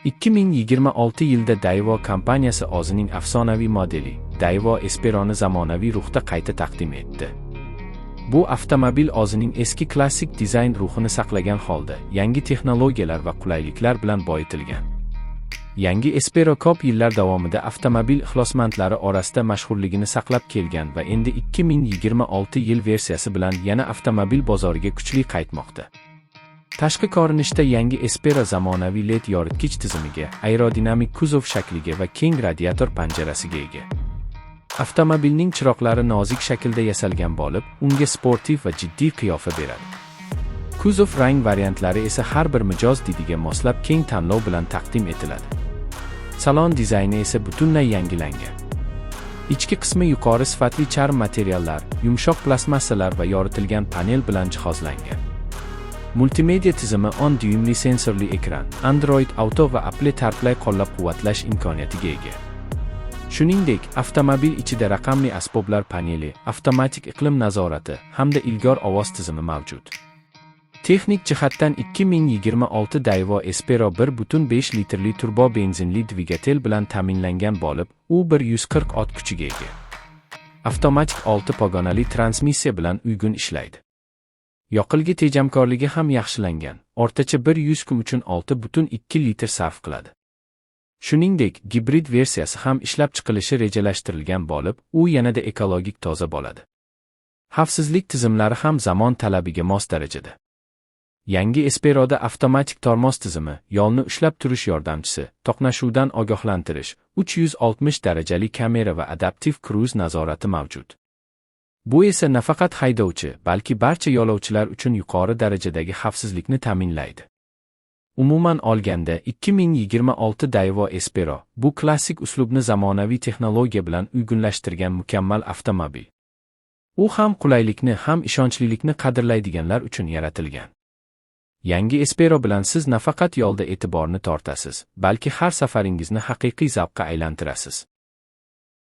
2026 yilda Daewoo kompaniyasi o'zining afsonaviy modeli Daewoo Espero'ni zamonaviy ruhda qayta taqdim etdi. Bu avtomobil o'zining eski klassik dizayn ruhini saqlagan holda, yangi texnologiyalar va qulayliklar bilan boyitilgan. Yangi Espero ko'p yillar davomida avtomobil ixlosmandlari orasida mashhurligini saqlab kelgan va endi 2026 yil versiyasi bilan yana avtomobil bozoriga kuchli qaytmoqda. Tashqi ko'rinishda yangi Espero zamonaviy LED yoritgich tizimiga, aerodinamik kuzov shakliga va keng radiator panjarasiga ega. Avtomobilning chiroqlari nozik shaklda yasalgan bo'lib, unga sportiv va jiddiy qiyofa beradi. Kuzov rang variantlari esa har bir mijoz didiga moslab keng tanlov bilan taqdim etiladi. Salon dizayni esa butunlay yangilangan. Ichki qismi yuqori sifatli charm materiallar, yumshoq plastmassalar va yoritilgan panel bilan jihozlangan. Multimedia tizimi 10 dyuymli sensorli ekran, Android Auto va Apple CarPlay qo'llab-quvvatlash imkoniyatiga ega. Shuningdek, avtomobil ichida raqamli asboblar paneli, avtomatik iqlim nazorati hamda ilgor ovoz tizimi mavjud. Texnik jihatdan 2026 Daewoo Espero 1.5 litrli turbo benzinli dvigatel bilan ta'minlangan bo'lib, u 140 ot kuchiga ega. Avtomatik 6 pogonali transmissiya bilan uyg'un ishlaydi. Yoqilg'i tejamkorligi ham yaxshilangan. O'rtacha 100 kun uchun 6.2 litr sarf qiladi. Shuningdek, gibrid versiyasi ham ishlab chiqilishi rejalashtirilgan bo'lib, u yanada ekologik toza bo'ladi. Xavfsizlik tizimlari ham zamon talabiga mos darajada. Yangi Espero'da avtomatik tormoz tizimi, yo'lni ushlab turish yordamchisi, to'qnashuvdan ogohlantirish, 360 darajali kamera va adaptiv kruz nazorati mavjud. Bu esa nafaqat haydovchi, balki barcha yo'lovchilar uchun yuqori darajadagi xavfsizlikni ta'minlaydi. Umuman olganda, 2026 Daewoo Espero bu klassik uslubni zamonaviy texnologiya bilan uyg'unlashtirgan mukammal avtomobil. U ham qulaylikni, ham ishonchlilikni qadrlaydiganlar uchun yaratilgan. Yangi Espero bilan siz nafaqat yo'lda e'tiborni tortasiz, balki har safaringizni haqiqiy zavqqa aylantirasiz.